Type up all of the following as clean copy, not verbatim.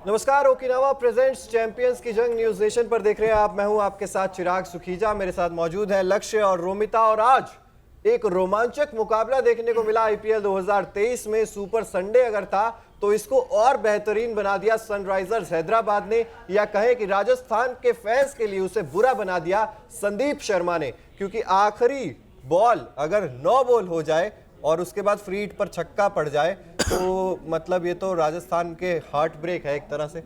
नमस्कार, Okinawa presents champions की जंग न्यूज नेशन पर देख रहे हैं आप। मैं हूं आपके साथ चिराग सुखीजा, मेरे साथ मौजूद है लक्ष्य और रोमिता। और आज एक रोमांचक मुकाबला देखने को मिला। आईपीएल 2023 में सुपर संडे अगर था तो इसको और बेहतरीन बना दिया सनराइजर्स हैदराबाद ने, या कहें कि राजस्थान के फैंस के लिए उसे बुरा बना दिया संदीप शर्मा ने, क्योंकि आखिरी बॉल अगर 9 बॉल हो जाए और उसके बाद फ्री हिट पर छक्का पड़ जाए तो मतलब ये तो राजस्थान के हार्ट ब्रेक है एक तरह से।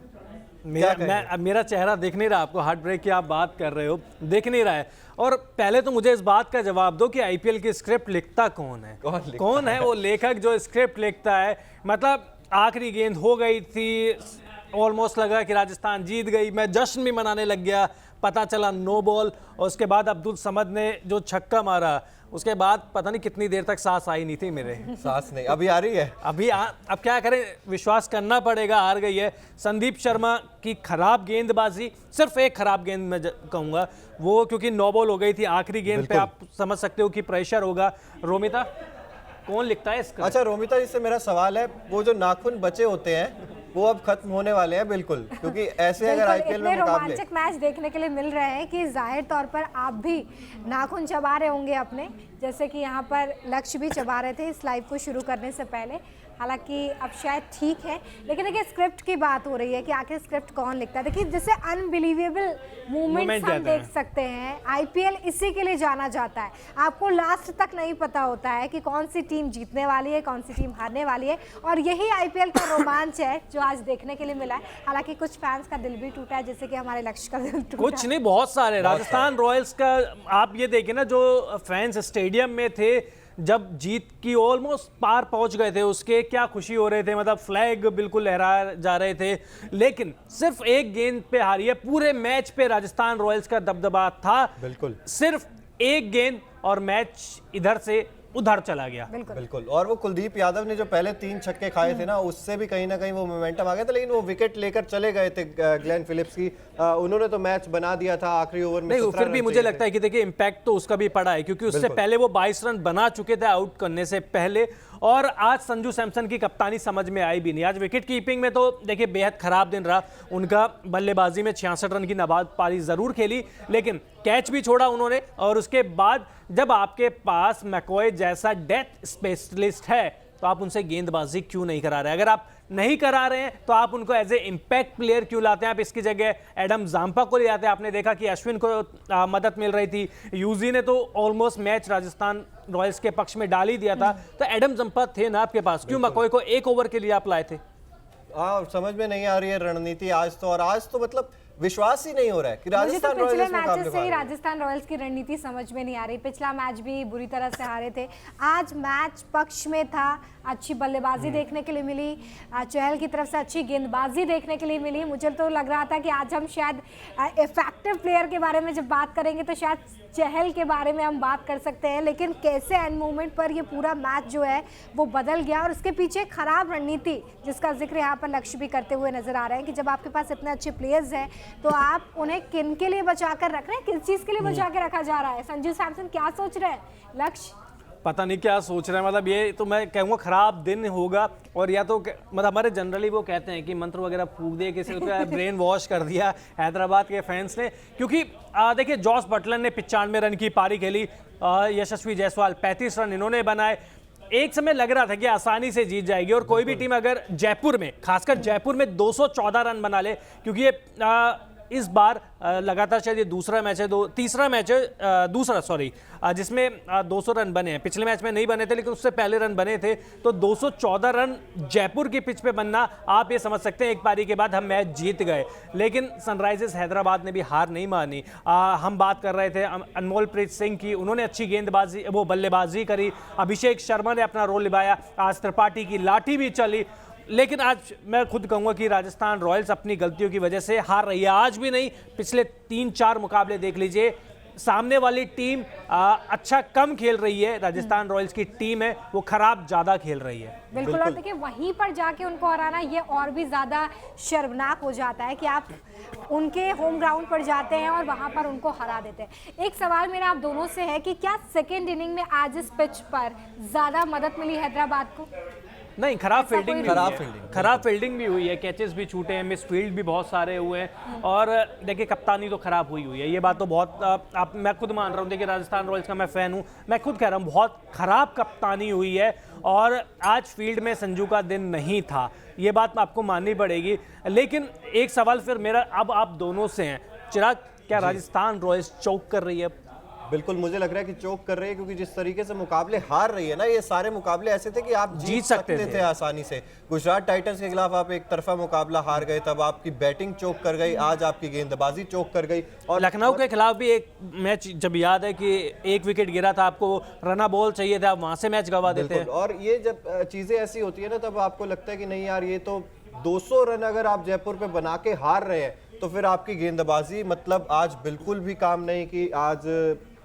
मेरा चेहरा दिख नहीं रहा आपको, हार्ट ब्रेक की आप बात कर रहे हो, दिख नहीं रहा है। और पहले तो मुझे इस बात का जवाब दो कि आईपीएल की स्क्रिप्ट लिखता कौन है? कौन है वो लेखक जो स्क्रिप्ट लिखता है? मतलब आखिरी गेंद हो गई थी, ऑलमोस्ट लगा कि राजस्थान जीत गई, मैं जश्न भी मनाने लग गया, पता चला 9 बॉल। और उसके बाद अब्दुल समद ने जो छक्का मारा, उसके बाद पता नहीं कितनी देर तक सांस आई नहीं थी मेरे। सांस नहीं, अभी आ रही है। अब क्या करें, विश्वास करना पड़ेगा, हार गई है। संदीप शर्मा की खराब गेंदबाजी, सिर्फ एक खराब गेंद मैं कहूंगा वो, क्योंकि 9 बॉल हो गई थी। आखिरी गेंद पे आप समझ सकते हो कि प्रेशर होगा। रोमिता, कौन लिखता है इसका? अच्छा रोमिता जी से मेरा सवाल है, वो जो नाखून बचे होते हैं वो अब खत्म होने वाले हैं बिल्कुल, क्योंकि ऐसे अगर आईपीएल में मुकाबले रोमांचक मैच देखने के लिए मिल रहे हैं कि जाहिर तौर पर आप भी नाखून चबा रहे होंगे अपने, जैसे कि यहाँ पर लक्ष्य भी चबा रहे थे इस लाइव को शुरू करने से पहले। हालांकि अब शायद ठीक है, लेकिन देखिए स्क्रिप्ट की बात हो रही है कि आखिर स्क्रिप्ट कौन लिखता है। देखिए जैसे अनबिलीवेबल मूवमेंट्स हम देख सकते हैं। आईपीएल इसी के लिए जाना जाता है, आपको लास्ट तक नहीं पता होता है कि कौन सी टीम जीतने वाली है, कौन सी टीम हारने वाली है, और यही आईपीएल का रोमांच है जो आज देखने के लिए मिला है। हालांकि कुछ फैंस का दिल भी टूटा है, जैसे कि हमारे लक्ष्य का दिल टूटा। कुछ नहीं, बहुत सारे। राजस्थान रॉयल्स का आप ये देखिए ना, जो फैंस स्टेडियम में थे जब जीत की ऑलमोस्ट पार पहुंच गए थे, उसके क्या खुशी हो रहे थे, मतलब फ्लैग बिल्कुल लहरा जा रहे थे। लेकिन सिर्फ एक गेंद पे हारी है, पूरे मैच पे राजस्थान रॉयल्स का दबदबा था। बिल्कुल, सिर्फ एक गेंद और मैच इधर से उधर चला गया। बिल्कुल। और वो कुलदीप यादव ने जो पहले 3 छक्के खाए थे ना, उससे भी कहीं ना कहीं वो मोमेंटम आ गया था, लेकिन वो विकेट लेकर चले गए थे ग्लेन फिलिप्स की। उन्होंने तो मैच बना दिया था आखिरी ओवर में। नहीं, फिर भी मुझे लगता है कि देखिए इम्पैक्ट तो उसका भी पड़ा है, क्योंकि उससे पहले वो 22 रन बना चुके थे आउट करने से पहले। और आज संजू सैमसन की कप्तानी समझ में आई भी नहीं। आज विकेट कीपिंग में तो देखिए बेहद खराब दिन रहा उनका। बल्लेबाजी में 66 रन की नाबाद पारी जरूर खेली, लेकिन कैच भी छोड़ा उन्होंने। और उसके बाद जब आपके पास मैकॉय जैसा डेथ स्पेशलिस्ट है तो आप उनसे गेंदबाजी क्यों नहीं करा रहे? अगर आप नहीं करा रहे हैं तो आप उनको एज ए इम्पैक्ट प्लेयर क्यों लाते हैं? आप इसकी जगह एडम जाम्पा को ले आते हैं। आपने देखा कि अश्विन को मदद मिल रही थी, यूजी ने तो ऑलमोस्ट मैच राजस्थान रॉयल्स के पक्ष में डाल ही दिया था। तो एडम जाम्पा थे ना आपके पास, क्यों मकॉय को 1 ओवर के लिए आप लाए थे? समझ में नहीं आ रही है रणनीति आज तो। और आज तो मतलब विश्वास ही नहीं हो रहा है कि राजस्थान रॉयल्स पिछले मैचेस से ही राजस्थान रॉयल्स की रणनीति समझ में नहीं आ रही। पिछला मैच भी बुरी तरह से हारे थे, आज मैच पक्ष में था, अच्छी बल्लेबाजी देखने के लिए मिली, चहल की तरफ से अच्छी गेंदबाजी देखने के लिए मिली। मुझे तो लग रहा था कि आज हम शायद इफेक्टिव प्लेयर के बारे में जब बात करेंगे तो शायद चहल के बारे में हम बात कर सकते हैं, लेकिन कैसे एंड मोमेंट पर ये पूरा मैच जो है वो बदल गया। और उसके पीछे खराब रणनीति जिसका जिक्र यहाँ पर लक्ष्य भी करते हुए नजर आ रहे हैं कि जब आपके पास इतने अच्छे प्लेयर्स हैं तो आप उन्हें किन के लिए बचा कर रख रहे हैं, किस चीज के लिए बचा के रखा जा रहा है? संजू सैमसन क्या सोच रहे हैं? लक्ष्य पता नहीं क्या सोच रहे हैं। मतलब ये तो मैं कहूँगा खराब दिन होगा। और या तो मतलब हमारे जनरली वो कहते हैं कि मंत्र वगैरह फूक दिए, किसी को ब्रेन वॉश कर दिया हैदराबाद के फैंस ने। क्योंकि देखिए जॉस बटलर ने 95 रन की पारी खेली, यशस्वी जायसवाल 35 रन इन्होंने बनाए। एक समय लग रहा था कि आसानी से जीत जाएगी। और कोई भी टीम अगर जयपुर में, खासकर जयपुर में 214 रन बना ले, क्योंकि ये इस बार लगातार शायद ये दूसरा मैच है, तीसरा मैच है, दूसरा सॉरी, जिसमें 200 रन बने हैं। पिछले मैच में नहीं बने थे, लेकिन उससे पहले रन बने थे। तो 214 रन जयपुर की पिच पे बनना, आप ये समझ सकते हैं एक पारी के बाद हम मैच जीत गए। लेकिन सनराइजर्स हैदराबाद ने भी हार नहीं मानी। हम बात कर रहे थे अनमोलप्रीत सिंह की, उन्होंने अच्छी गेंदबाजी वो बल्लेबाजी करी। अभिषेक शर्मा ने अपना रोल निभाया, आज त्रिपाठी की लाठी भी चली। लेकिन आज मैं खुद कहूंगा कि राजस्थान रॉयल्स अपनी गलतियों की वजह से हार रही है। आज भी नहीं, पिछले 3-4 मुकाबले देख लीजिए, सामने वाली टीम अच्छा कम खेल रही है। राजस्थान रॉयल्स की टीम है वो खराब ज्यादा खेल रही है। बिल्कुल। और देखिए वहीं पर जाके उनको हराना ये और भी ज्यादा शर्मनाक हो जाता है कि आप उनके होम ग्राउंड पर जाते हैं और वहां पर उनको हरा देते हैं। एक सवाल मेरा आप दोनों से है कि क्या सेकेंड इनिंग में आज इस पिच पर ज्यादा मदद मिली हैदराबाद को? नहीं, खराब फील्डिंग खराब फील्डिंग भी हुई है, कैचेस भी छूटे हैं, मिस फील्ड भी बहुत सारे हुए हैं, और देखिए कप्तानी तो खराब हुई है, ये बात तो बहुत आप मैं खुद मान रहा हूँ। देखिए राजस्थान रॉयल्स का मैं फैन हूँ, मैं खुद कह रहा हूँ बहुत खराब कप्तानी हुई है, और आज फील्ड में संजू का दिन नहीं था, ये बात आपको माननी पड़ेगी। लेकिन एक सवाल फिर मेरा अब आप दोनों से हैं, चिराग, क्या राजस्थान रॉयल्स चौक कर रही है? बिल्कुल, मुझे लग रहा है कि चौक कर रही है, क्योंकि जिस तरीके से मुकाबले हार रही है ना, ये सारे मुकाबले ऐसे थे कि आप जीत सकते थे आसानी से। गुजरात टाइटंस के खिलाफ आप एक तरफा मुकाबला हार गए, तब आपकी बैटिंग चौक कर गई, आज आपकी गेंदबाजी चौक कर गई। और लखनऊ के खिलाफ भी एक मैच जब याद है कि एक विकेट गिरा था, आपको रना बॉल चाहिए था, आप वहां से मैच गवा देते हैं। और ये जब चीजें ऐसी होती है ना, तब आपको लगता है कि नहीं यार, ये तो 200 रन अगर आप जयपुर पे बना के हार रहे हैं, तो फिर आपकी गेंदबाजी मतलब आज बिल्कुल भी काम नहीं की। आज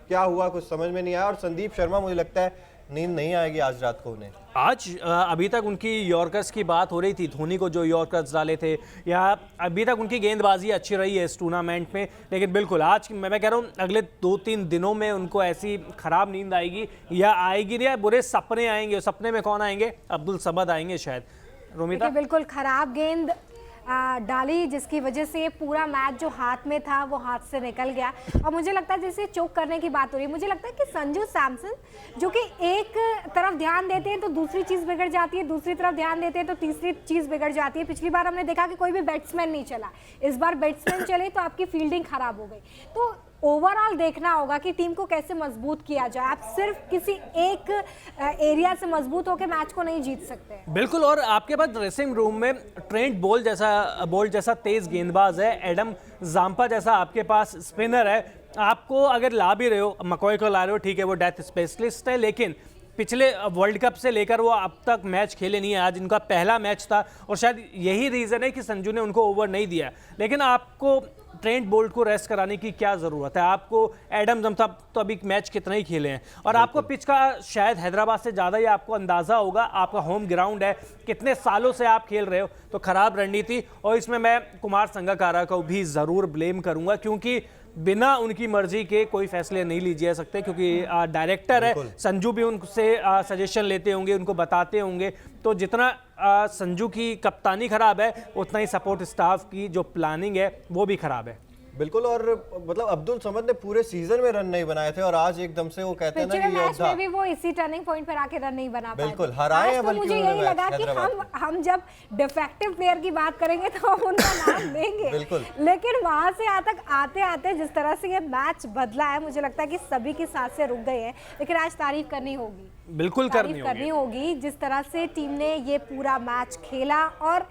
क्या हुआ कुछ समझ में नहीं आया, और संदीप शर्मा मुझे लगता है नींद नहीं आएगी आज रात को उन्हें। आज अभी तक उनकी यॉर्कर्स की बात हो रही थी, धोनी को जो यॉर्कर्स डाले थे, या अभी तक उनकी गेंदबाजी अच्छी रही है इस टूर्नामेंट में, लेकिन बिल्कुल आज मैं कह रहा हूँ अगले 2-3 दिनों में उनको ऐसी खराब नींद आएगी, या आएगी नहीं, या बुरे सपने आएंगे। सपने में कौन आएंगे? अब्दुल समद आएंगे शायद। रोमिता, बिल्कुल खराब गेंद डाली, जिसकी वजह से पूरा मैच जो हाथ में था वो हाथ से निकल गया। और मुझे लगता है जैसे चोक करने की बात हो रही है, मुझे लगता है कि संजू सैमसन जो कि एक तरफ ध्यान देते हैं तो दूसरी चीज़ बिगड़ जाती है, दूसरी तरफ ध्यान देते हैं तो तीसरी चीज़ बिगड़ जाती है। पिछली बार हमने देखा कि कोई भी बैट्समैन नहीं चला, इस बार बैट्समैन चले तो आपकी फील्डिंग खराब हो गई। तो ओवरऑल देखना होगा कि टीम को कैसे मजबूत किया जाए। आप सिर्फ किसी एक एरिया से मजबूत होकर मैच को नहीं जीत सकते। बिल्कुल, और आपके पास ड्रेसिंग रूम में ट्रेंट बोल्ट जैसा तेज गेंदबाज है, एडम जाम्पा जैसा आपके पास स्पिनर है। आपको अगर ला भी रहे हो, मकॉय को ला रहे हो, ठीक है वो डेथ स्पेशलिस्ट है, लेकिन पिछले वर्ल्ड कप से लेकर वो अब तक मैच खेले नहीं है। आज इनका पहला मैच था, और शायद यही रीज़न है कि संजू ने उनको ओवर नहीं दिया। लेकिन आपको ट्रेंट बोल्ट को रेस्ट कराने की क्या ज़रूरत है? आपको एडम जम्पा तो अभी मैच कितना ही खेले हैं, और आपको पिच का शायद हैदराबाद से ज़्यादा ही आपको अंदाज़ा होगा। आपका होम ग्राउंड है, कितने सालों से आप खेल रहे हो, तो खराब रणनीति। और इसमें मैं कुमार संगकारा को भी ज़रूर ब्लेम करूँगा, क्योंकि बिना उनकी मर्जी के कोई फैसले नहीं लिए जा सकते, क्योंकि डायरेक्टर है संजू, भी उनसे सजेशन लेते होंगे, उनको बताते होंगे। तो जितना संजू की कप्तानी खराब है, उतना ही सपोर्ट स्टाफ की जो प्लानिंग है वो भी खराब है। बिल्कुल, और मतलब अब्दुल समद ने पूरे सीजन में रन नहीं बनाए थे, और आज एकदम से वो कहते हैं ना कि मैच में भी वो इसी टर्निंग पॉइंट पर आके रन नहीं बना पाए। बिल्कुल हराए हैं, बल्कि मुझे यही लगा कि हम जब डिफेक्टिव प्लेयर की बात करेंगे तो हम उनका नाम लेंगे। बिल्कुल, लेकिन वहां से तक आते आते जिस तरह से ये मैच बदला है, मुझे लगता है कि सभी की सांसें रुक गई हैं। लेकिन आज तारीफ करनी होगी, बिल्कुल करनी होगी जिस तरह से टीम ने ये पूरा मैच खेला, और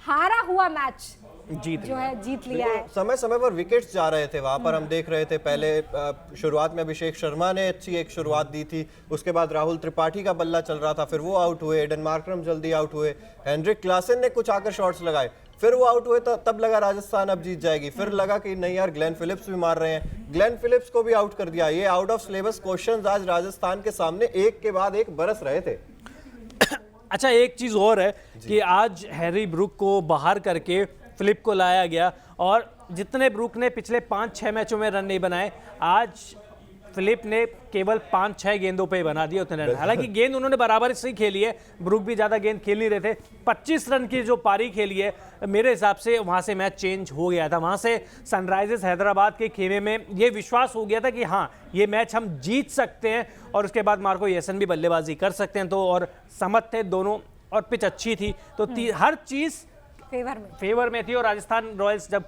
हारा हुआ मैच जीत लिया है। समय समय पर विकेट्स जा रहे थे, वहां पर हम देख रहे थे। पहले शुरुआत में अभिषेक शर्मा ने अच्छी एक शुरुआत दी थी, उसके बाद राहुल त्रिपाठी का बल्ला चल रहा था, फिर वो आउट हुए, एडन मार्करम जल्दी आउट हुए, हेनरिक क्लासन ने कुछ आकर शॉट्स लगाए, फिर वो आउट हुए, तब लगा राजस्थान अब जीत जाएगी। फिर लगा कि नहीं यार, ग्लेन फिलिप्स भी मार रहे हैं, ग्लेन फिलिप्स को भी आउट कर दिया। ये आउट ऑफ सिलेबस क्वेश्चंस आज राजस्थान के सामने एक के बाद एक बरस रहे थे। अच्छा, एक चीज और है कि आज हैरी ब्रूक को बाहर करके फिलिप को लाया गया, और जितने ब्रूक ने पिछले 5-6 मैचों में रन नहीं बनाए, आज फिलिप ने केवल 5-6 गेंदों पे बना दिए उतने रन। हालांकि गेंद उन्होंने बराबर से ही खेली है, ब्रूक भी ज़्यादा गेंद खेल नहीं रहे थे। 25 रन की जो पारी खेली है, मेरे हिसाब से वहाँ से मैच चेंज हो गया था। वहाँ से सनराइजर्स हैदराबाद के खेमे में ये विश्वास हो गया था कि हाँ, ये मैच हम जीत सकते हैं, और उसके बाद मार्को येसन भी बल्लेबाजी कर सकते हैं। तो और समत थे दोनों, और पिच अच्छी थी, तो हर चीज़ फेवर में थी। और राजस्थान रॉयल्स जब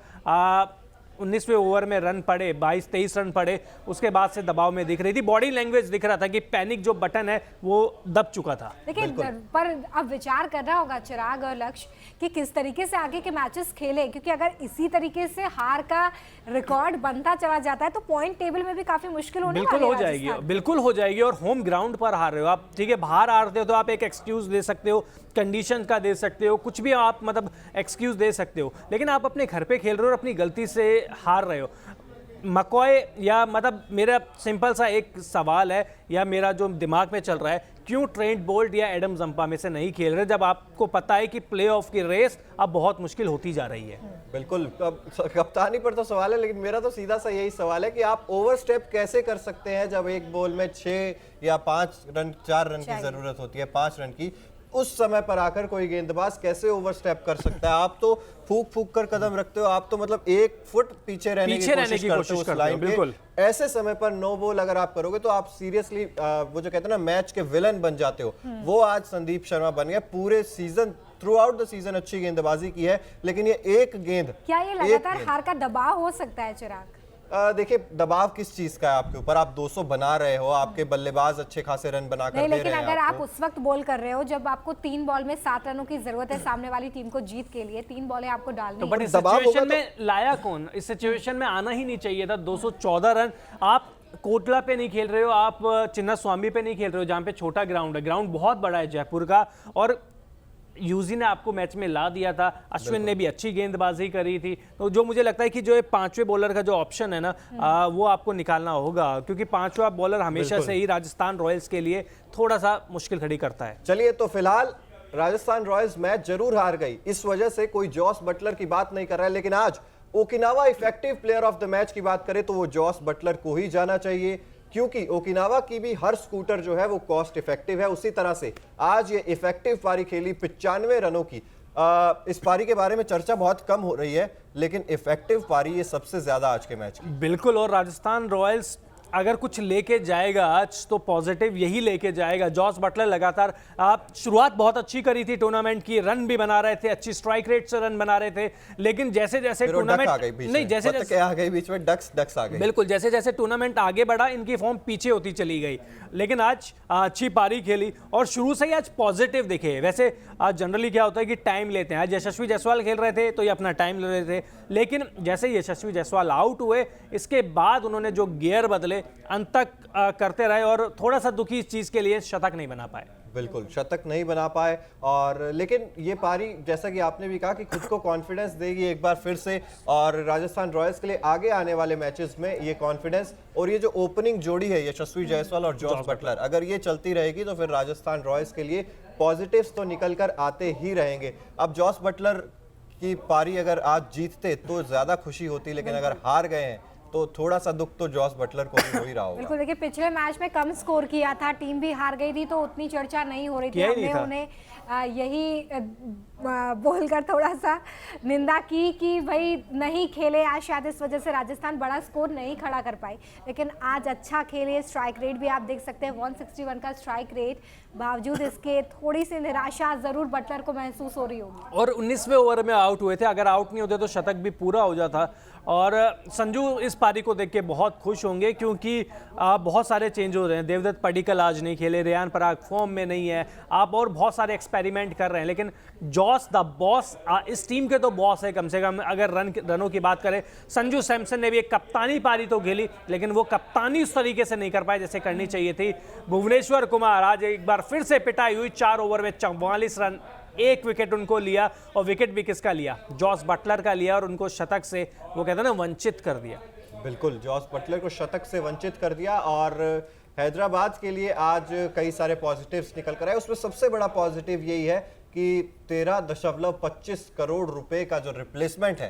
19वें ओवर में रन पड़े, 22-23 रन पड़े, उसके बाद से दबाव में दिख रही थी, बॉडी लैंग्वेज दिख रहा था कि पैनिक जो बटन है वो दब चुका था। लेकिन पर अब विचार करना होगा चिराग और लक्ष्य कि किस तरीके से आगे के मैचेस खेले, क्योंकि अगर इसी तरीके से हार का रिकॉर्ड बनता चला जाता है तो पॉइंट टेबल में भी काफी मुश्किल होने वाली है। बिल्कुल हो जाएगी, और होम ग्राउंड पर हार रहे हो आप, ठीक है, बाहर हारते हो तो आप एक एक्सक्यूज दे सकते हो, कंडीशन का दे सकते हो, कुछ भी आप मतलब एक्सक्यूज दे सकते हो, लेकिन आप अपने घर पे खेल रहे हो और अपनी गलती से हार रहे हो। मकॉय, या मतलब मेरा सिंपल सा एक सवाल है, या मेरा जो दिमाग में चल रहा है, क्यों ट्रेंट बोल्ट या एडम जम्पा में से नहीं खेल रहे, जब आपको पता है कि प्लेऑफ की रेस अब बहुत मुश्किल होती जा रही है? बिल्कुल, कप्तानी पर तो सवाल है, लेकिन मेरा तो सीधा सा यही सवाल है कि आप ओवरस्टेप कैसे कर सकते हैं जब एक बॉल में 6 या 5 रन, 4 रन की जरूरत होती है, 5 रन की। उस समय पर आकर कोई गेंदबाज कैसे ओवरस्टेप कर सकता है? आप तो फूक कर कदम रखते हो, आप तो मतलब 1 फुट पीछे रहने की कोशिश करते हो उस लाइन के। बिल्कुल। ऐसे समय पर नो बॉल अगर आप करोगे तो आप सीरियसली वो जो कहते हैं ना मैच के विलन बन जाते हो। वो आज संदीप शर्मा बन गया। पूरे season through out the season अच्छी गेंदबाजी की है, लेकिन ये एक गेंद, क्या ये लगातार हार का दबाव हो सकता है चिराग? देखिए दबाव किस चीज का है आपके ऊपर? आप 200 बना रहे हो, आपके बल्लेबाज अच्छे खासे रन बनाकर नहीं, दे लेकिन रहे हैं अगर आप आपको। उस वक्त बॉल कर रहे हो जब आपको 3 बॉल में 7 रनों की जरूरत है सामने वाली टीम को जीत के लिए, 3 बॉलें आपको डालनी तो है। बट इस दबाव होगा सिचुएशन में लाया कौन? इस सिचुएशन में आना ही नहीं चाहिए था। 214 रन आप कोटला पे नहीं खेल रहे हो, आप चिन्ना स्वामी पे नहीं खेल रहे हो जहां पे छोटा ग्राउंड है। ग्राउंड बहुत बड़ा है जयपुर का, और यूजी ने आपको मैच में ला दिया था। अश्विन ने भी अच्छी गेंदबाजी करी थी। तो जो मुझे लगता है कि जो ये 5वें बॉलर का जो ऑप्शन है ना, वो आपको निकालना होगा, क्योंकि 5वां बॉलर हमेशा से ही राजस्थान रॉयल्स के लिए थोड़ा सा मुश्किल खड़ी करता है। चलिए, तो फिलहाल राजस्थान रॉयल्स मैच जरूर हार गई, इस वजह से कोई जॉस बटलर की बात नहीं कर रहा है, लेकिन आज Okinawa effective player of the match की बात करें तो वो जॉस बटलर को ही जाना चाहिए, क्योंकि ओकिनावा की भी हर स्कूटर जो है वो कॉस्ट इफेक्टिव है। उसी तरह से आज ये इफेक्टिव पारी खेली 95 रनों की। इस पारी के बारे में चर्चा बहुत कम हो रही है, लेकिन इफेक्टिव पारी ये सबसे ज्यादा आज के मैच की। बिल्कुल, और राजस्थान रॉयल्स अगर कुछ लेके जाएगा आज तो पॉजिटिव यही लेके जाएगा। जॉस बटलर लगातार आप शुरुआत बहुत अच्छी करी थी टूर्नामेंट की, रन भी बना रहे थे, अच्छी स्ट्राइक रेट से रन बना रहे थे, लेकिन जैसे जैसे टूर्नामेंट नहीं, जैसे जैसे आ गई बीच में, डक्स आ गई। बिल्कुल, जैसे जैसे टूर्नामेंट आगे बढ़ा इनकी फॉर्म पीछे होती चली गई, लेकिन आज अच्छी पारी खेली और शुरू से ही आज पॉजिटिव दिखे। वैसे आज जनरली क्या होता है कि टाइम लेते हैं, आज यशस्वी जायसवाल खेल रहे थे तो ये अपना टाइम ले रहे थे, लेकिन जैसे यशस्वी जायसवाल आउट हुए इसके बाद उन्होंने जो गियर बदले अंत तक करते रहे, और थोड़ा सा दुखी इस चीज के लिए शतक नहीं बना पाए। बिल्कुल, शतक नहीं बना पाए, और लेकिन ये पारी जैसा कि आपने भी कहा कि खुद को कॉन्फिडेंस देगी एक बार फिर से, और राजस्थान रॉयल्स के लिए आगे आने वाले मैचेस में ये कॉन्फिडेंस और ये जो ओपनिंग जोड़ी है यशस्वी जायसवाल और जॉस बटलर, अगर ये चलती रहेगी तो फिर राजस्थान रॉयल्स के लिए पॉजिटिव्स तो निकल कर आते ही रहेंगे। अब जॉस बटलर की पारी अगर आज जीतते तो ज्यादा खुशी होती, लेकिन अगर हार गए हैं तो थोड़ा सा दुख तो जॉस बटलर को भी हो ही रहा होगा। बिल्कुल, देखिए पिछले मैच में कम स्कोर किया था, टीम भी हार गई थी तो उतनी चर्चा नहीं हो रही थी। हमने उन्हें यही बोलकर थोड़ा सा निंदा की कि भाई नहीं खेले आज, शायद इस वजह से राजस्थान बड़ा स्कोर नहीं खड़ा कर पाई, लेकिन आज अच्छा खेले। स्ट्राइक रेट भी आप देख सकते हैं 161 का स्ट्राइक रेट, बावजूद इसके थोड़ी सी निराशा जरूर बटलर को महसूस हो रही होगी। और 19वें ओवर में आउट हुए थे, अगर आउट नहीं होते तो शतक भी पूरा हो जाता। और संजू इस पारी को देख के बहुत खुश होंगे, क्योंकि बहुत सारे चेंज हो रहे हैं। देवदत्त पडिक्कल आज नहीं खेले, रेयान पराग फॉर्म में नहीं है, आप और बहुत सारे एक्सपेरिमेंट कर रहे हैं, लेकिन जॉस द बॉस इस टीम के तो बॉस है कम से कम। अगर रनों की बात करें, संजू सैमसन ने भी एक कप्तानी पारी तो खेली, लेकिन वो कप्तानी उस तरीके से नहीं कर पाए जैसे करनी चाहिए थी। भुवनेश्वर कुमार आज एक बार फिर से पिटाई हुई, 4 ओवर में 44 रन, 1 विकेट उनको लिया, और विकेट भी किसका लिया? जॉस बटलर का लिया, और उनको शतक से वो कहते हैं ना वंचित कर दिया। बिल्कुल, जॉस बटलर को शतक से वंचित कर दिया। और हैदराबाद के लिए आज कई सारे पॉजिटिव्स निकल कर आए, उसमें सबसे बड़ा पॉजिटिव यही है कि 13.25 करोड़ रुपए का जो रिप्लेसमेंट है,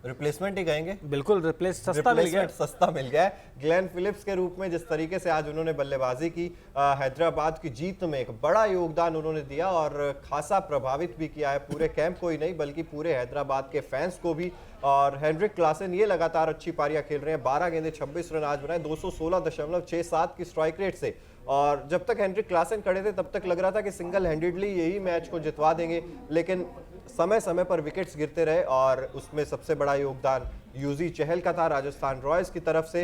रिप्लेसमेंट ही कहेंगे, बिल्कुल सस्ता मिल गया है ग्लेन फिलिप्स के रूप में। जिस तरीके से आज उन्होंने बल्लेबाजी की, हैदराबाद की जीत में एक बड़ा योगदान उन्होंने दिया और खासा प्रभावित भी किया है पूरे कैंप को ही नहीं बल्कि पूरे हैदराबाद के फैंस को भी। और हेनरिक क्लासन ये लगातार अच्छी पारियां खेल रहे हैं, 12 गेंदे 26 रन आज बनाए 216.67 की स्ट्राइक रेट से। और जब तक हेनरिक क्लासन खड़े थे तब तक लग रहा था कि सिंगल हैंडेडली यही मैच को जितवा देंगे, लेकिन समय समय पर विकेट्स गिरते रहे और उसमें सबसे बड़ा योगदान यूजी चहल का था राजस्थान रॉयल्स की तरफ से।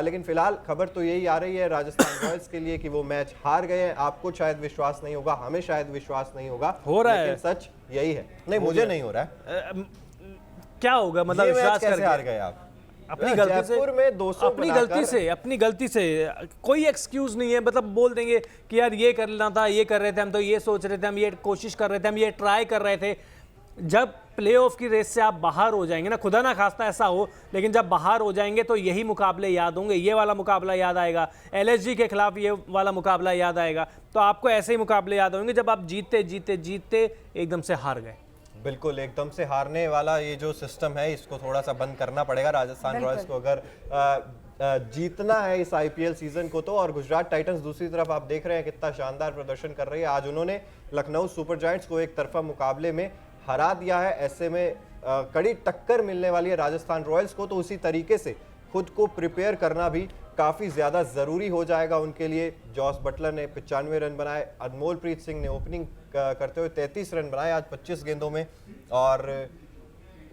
लेकिन फिलहाल खबर तो यही आ रही है राजस्थान रॉयल्स के लिए कि वो मैच हार गए हैं। आपको शायद विश्वास नहीं होगा, हमें शायद विश्वास नहीं होगा, हो रहा है, सच यही है। नहीं, मुझे नहीं हो रहा है। क्या होगा मतलब विश्वास कैसे हार गए आप? अपनी गलती से, में 200 अपनी गलती से कोई एक्सक्यूज नहीं है। मतलब बोल देंगे कि यार ये करना था, ये कर रहे थे, हम तो ये सोच रहे थे, हम ये कोशिश कर रहे थे, हम ये ट्राई कर रहे थे। जब प्लेऑफ की रेस से आप बाहर हो जाएंगे ना, खुदा ना खास्ता ऐसा हो, लेकिन जब बाहर हो जाएंगे तो यही मुकाबले याद होंगे। ये वाला मुकाबला याद आएगा, LSG के खिलाफ ये वाला मुकाबला याद आएगा, तो आपको ऐसे ही मुकाबले याद होंगे जब आप जीतते जीतते जीतते एकदम से हार गए। बिल्कुल, एकदम से हारने वाला ये जो सिस्टम है इसको थोड़ा सा बंद करना पड़ेगा राजस्थान रॉयल्स को। अगर जीतना है इस आईपीएल सीजन को तो। और गुजरात टाइटंस दूसरी तरफ आप देख रहे हैं कितना शानदार प्रदर्शन कर रही है। आज उन्होंने लखनऊ सुपर जायंट्स को एक तरफा मुकाबले में हरा दिया है। ऐसे में कड़ी टक्कर मिलने वाली है राजस्थान रॉयल्स को, तो उसी तरीके से खुद को प्रिपेयर करना भी काफ़ी ज़्यादा ज़रूरी हो जाएगा उनके लिए। जॉस बटलर ने 95 रन बनाए, अनमोलप्रीत सिंह ने ओपनिंग करते हुए 33 रन बनाए आज 25 गेंदों में। और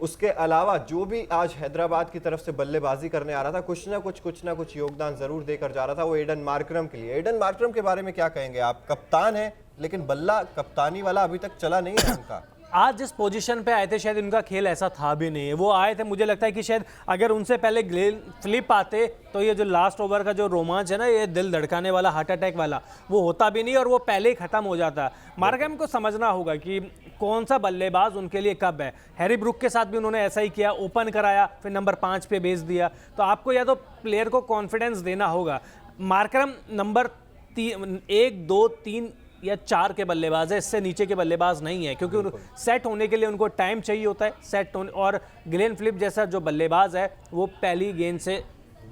उसके अलावा जो भी आज हैदराबाद की तरफ से बल्लेबाजी करने आ रहा था, कुछ ना कुछ योगदान जरूर देकर जा रहा था, वो एडन मार्करम के लिए। एडन मार्करम के बारे में क्या कहेंगे आप? कप्तान है लेकिन बल्ला कप्तानी वाला अभी तक चला नहीं है उनका। आज जिस पोजीशन पे आए थे शायद उनका खेल ऐसा था भी नहीं है। वो आए थे, मुझे लगता है कि शायद अगर उनसे पहले ग्लेन फिलिप आते तो ये जो लास्ट ओवर का जो रोमांच है ना, ये दिल धड़काने वाला, हार्ट अटैक वाला, वो होता भी नहीं और वो पहले ही खत्म हो जाता। मार्करम को समझना होगा कि कौन सा बल्लेबाज उनके लिए कब है। हैरी ब्रुक के साथ भी उन्होंने ऐसा ही किया, ओपन कराया फिर नंबर 5 पे भेज दिया। तो आपको या तो प्लेयर को कॉन्फिडेंस देना होगा। मार्करम नंबर 1, 2, 3 या 4 के बल्लेबाज है, इससे नीचे के बल्लेबाज नहीं है, क्योंकि सेट होने के लिए उनको टाइम चाहिए होता है सेट होने। और ग्लेन फिलिप जैसा जो बल्लेबाज है वो पहली गेंद से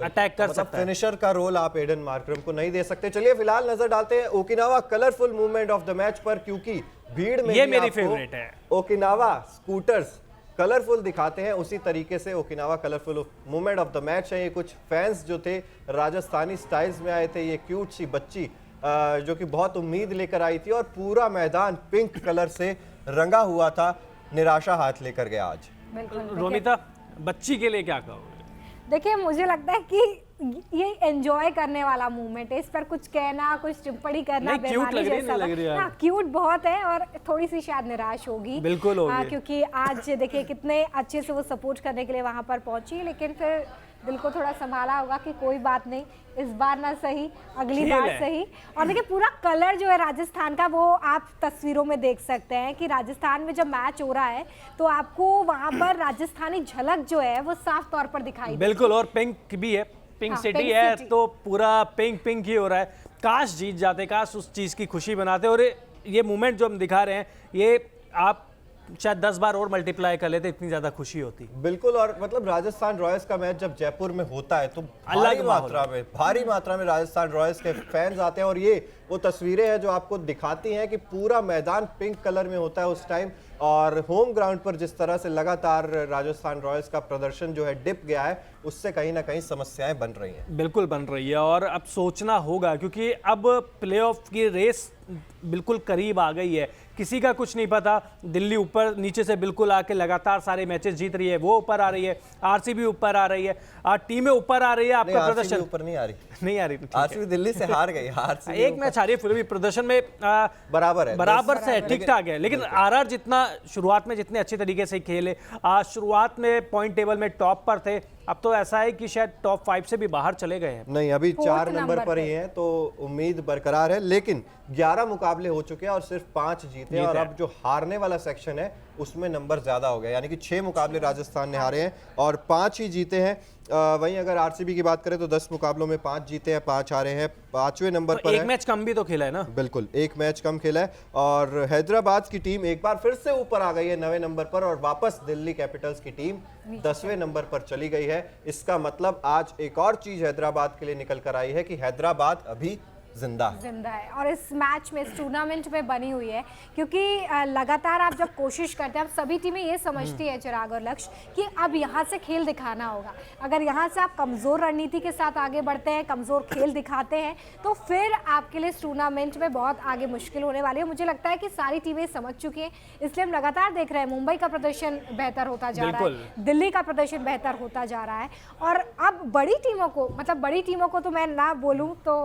अटैक कर सकता है। फिनिशर का रोल आप एडन मार्करम को नहीं दे सकते। चलिए फिलहाल नजर डालते हैं Okinawa colourful movement of the match पर, क्योंकि भीड़ में ये मेरी फेवरेट है। ओकिनावा स्कूटर्स कलरफुल दिखाते हैं, उसी तरीके से Okinawa colourful movement of the match है। ये कुछ फैंस जो थे राजस्थानी स्टाइल्स में आए थे, ये क्यूट सी बच्ची जो कि बहुत उम्मीद लेकर आई थी और पूरा मैदान पिंक कलर से रंगा हुआ था, निराशा हाथ लेकर गया आज। बिल्कुल। रोमिता, बच्ची के लिए क्या कहोगे? देखिए मुझे लगता है कि ये एंजॉय करने वाला मूवमेंट है, इस पर कुछ कहना, कुछ टिप्पणी करना बेमानी जैसा लग रही है। हाँ, क्यूट बहुत है और थोड़ी सी शायद निराश होगी। बिल्कुल होगी। क्योंकि आज देखिए कितने अच्छे से वो सपोर्ट करने के लिए वहां पर पहुंची, लेकिन फिर दिल को थोड़ा संभाला होगा कि कोई बात नहीं, इस बार ना सही अगली बार सही। और देखिए पूरा कलर जो है राजस्थान का, वो आप तस्वीरों में देख सकते हैं कि राजस्थान में जब मैच हो रहा है तो आपको वहां पर राजस्थानी झलक जो है वो साफ तौर पर दिखाई। बिल्कुल, और पिंक भी है, पिंक सिटी है, तो पूरा पिंक ही हो रहा है। काश जीत जाते, काश उस चीज़ की खुशी बनाते। और ये मूवमेंट जो हम दिखा रहे हैं, ये आप शायद 10 बार और मल्टीप्लाई कर लेते, इतनी ज्यादा खुशी होती। बिल्कुल। और मतलब राजस्थान रॉयल्स का मैच जब जयपुर में होता है तो भारी मात्रा में राजस्थान रॉयल्स के फैंस आते हैं, और ये वो तस्वीरें हैं जो आपको दिखाती हैं कि पूरा मैदान पिंक कलर में होता है उस टाइम। और होम ग्राउंड पर जिस तरह से लगातार राजस्थान रॉयल्स का प्रदर्शन जो है डिप गया है, उससे कहीं ना कहीं समस्याएं बन रही हैं। बिल्कुल बन रही है, और अब सोचना होगा क्योंकि अब प्लेऑफ की रेस बिल्कुल करीब आ गई है। किसी का कुछ नहीं पता, दिल्ली ऊपर नीचे से बिल्कुल आके लगातार सारे मैचेस जीत रही है, वो ऊपर आ रही है, आरसीबी ऊपर आ रही है, टीमें ऊपर आ रही है। आपका प्रदर्शन ऊपर नहीं आ रही, आरसीबी दिल्ली से हार गई। एक मैच हारी, फिर भी प्रदर्शन में बराबर से ठीक ठाक है। लेकिन आरआर जितना शुरुआत में जितने अच्छे तरीके से खेले, शुरुआत में पॉइंट टेबल में टॉप पर थे, अब तो ऐसा है कि शायद टॉप 5 से भी बाहर चले गए हैं। नहीं, अभी 4 नंबर पर ही हैं, तो उम्मीद बरकरार है। लेकिन 11 मुकाबले हो चुके हैं और सिर्फ 5 जीते हैं, और अब जो हारने वाला सेक्शन है उसमें नंबर ज्यादा हो गया, यानी कि 6 मुकाबले राजस्थान ने हारे हैं और 5 ही जीते हैं। वहीं अगर आरसीबी की बात करें तो 10 मुकाबलों में 5 जीते हैं, 5 हारे हैं, 5वें नंबर पर है। एक मैच कम भी तो खेला है ना। बिल्कुल, एक मैच कम खेला है। और हैदराबाद की टीम एक बार फिर से ऊपर आ गई है 9वें नंबर पर, और वापस दिल्ली कैपिटल्स की टीम 10वें नंबर पर चली गई है। इसका मतलब आज एक और चीज हैदराबाद के लिए निकल कर आई है कि हैदराबाद अभी जिंदा है और इस मैच में, इस टूर्नामेंट में बनी हुई है, क्योंकि लगातार आप जब कोशिश करते हैं, अब सभी टीमें ये समझती है चिराग और लक्ष्य कि अब यहाँ से खेल दिखाना होगा। अगर यहाँ से आप कमज़ोर रणनीति के साथ आगे बढ़ते हैं, कमज़ोर खेल दिखाते हैं, तो फिर आपके लिए इस टूर्नामेंट में बहुत आगे मुश्किल होने वाली है। मुझे लगता है कि सारी टीमें समझ चुकी हैं, इसलिए हम लगातार देख रहे हैं मुंबई का प्रदर्शन बेहतर होता जा रहा है, दिल्ली का प्रदर्शन बेहतर होता जा रहा है। और अब बड़ी टीमों को, मतलब बड़ी टीमों को तो मैं ना बोलूँ तो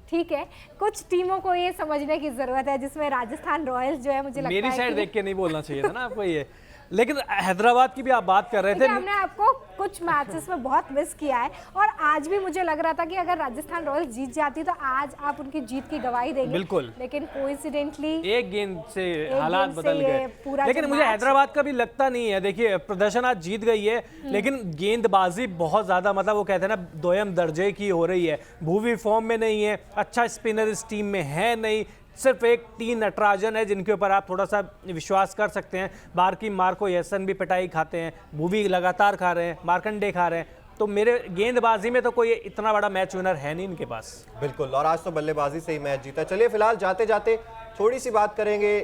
ठीक है, कुछ टीमों को ये समझने की जरूरत है, जिसमें राजस्थान रॉयल्स जो है, मुझे लगता है मेरी साइड देख के नहीं बोलना चाहिए था ना आपको ये। लेकिन हैदराबाद की भी आप बात कर रहे थे, हमने आपको कुछ मैचेस में बहुत मिस किया है, और आज भी मुझे लग रहा था कि अगर राजस्थान रॉयल्स जीत जाती तो आज आप उनकी जीत की गवाही देंगे। बिल्कुल, लेकिन कोइंसिडेंटली एक गेंद से हालात बदल गए। लेकिन मुझे हैदराबाद का भी लगता नहीं है। देखिए प्रदर्शन आज जीत गई है, लेकिन गेंदबाजी बहुत ज्यादा, मतलब वो कहते हैं ना, दोयम दर्जे की हो रही है। भुवी फॉर्म में नहीं है, अच्छा स्पिनर इस टीम में है नहीं, सिर्फ एक टी नटराजन है जिनके ऊपर आप थोड़ा सा विश्वास कर सकते हैं। बाकी मार्को यसन भी पिटाई खाते हैं, भुवी लगातार खा रहे हैं, मार्कंडे खा रहे हैं, तो मेरे गेंदबाजी में तो कोई इतना बड़ा मैच विनर है नहीं इनके पास। बिल्कुल, और आज तो बल्लेबाजी से ही मैच जीता। चलिए फिलहाल जाते जाते थोड़ी सी बात करेंगे,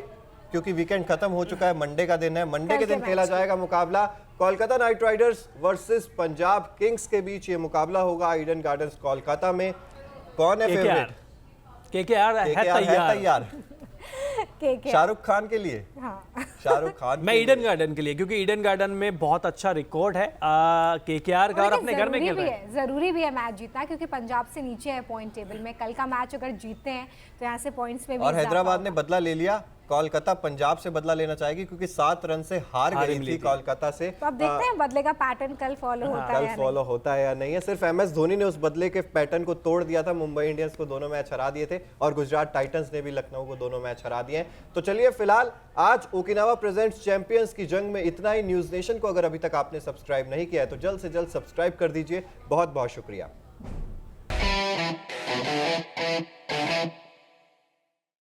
क्योंकि वीकेंड खत्म हो चुका है, मंडे का दिन है। मंडे के दिन खेला जाएगा मुकाबला Kolkata night Riders versus Punjab Kings के बीच। ये मुकाबला होगा ईडन गार्डन्स कोलकाता में। कौन है फेवरेट? केकेआर है तैयार। शाहरुख खान के लिए। हाँ। शाहरुख खान मैं ईडन गार्डन के लिए, क्योंकि ईडन गार्डन में बहुत अच्छा रिकॉर्ड है केकेआर का, और अपने घर में खेल रहे हैं। जरूरी भी है मैच जीतना, क्योंकि पंजाब से नीचे है पॉइंट टेबल में। कल का मैच अगर जीतते हैं तो यहाँ से पॉइंट्स में भी और हैदराबाद ने बदला ले लिया। कोलकाता पंजाब से बदला लेना चाहेगी, क्योंकि 7 रन से हार गई थी कोलकाता से। तो अब देखते हैं बदले का पैटर्न कल फॉलो होता है कल या फॉलो होता है या नहीं है। सिर्फ एमएस धोनी ने उस बदले के पैटर्न को तोड़ दिया था। मुंबई इंडियंस को दोनों मैच हरा दिए थे, और गुजरात टाइटंस ने भी लखनऊ को दोनों मैच हरा दिए हैं। तो चलिए फिलहाल आज ओकिनावा प्रेजेंट्स चैंपियंस की जंग में इतना ही। न्यूज नेशन को अगर अभी तक आपने सब्सक्राइब नहीं किया है तो जल्द से जल्द सब्सक्राइब कर दीजिए। बहुत बहुत शुक्रिया।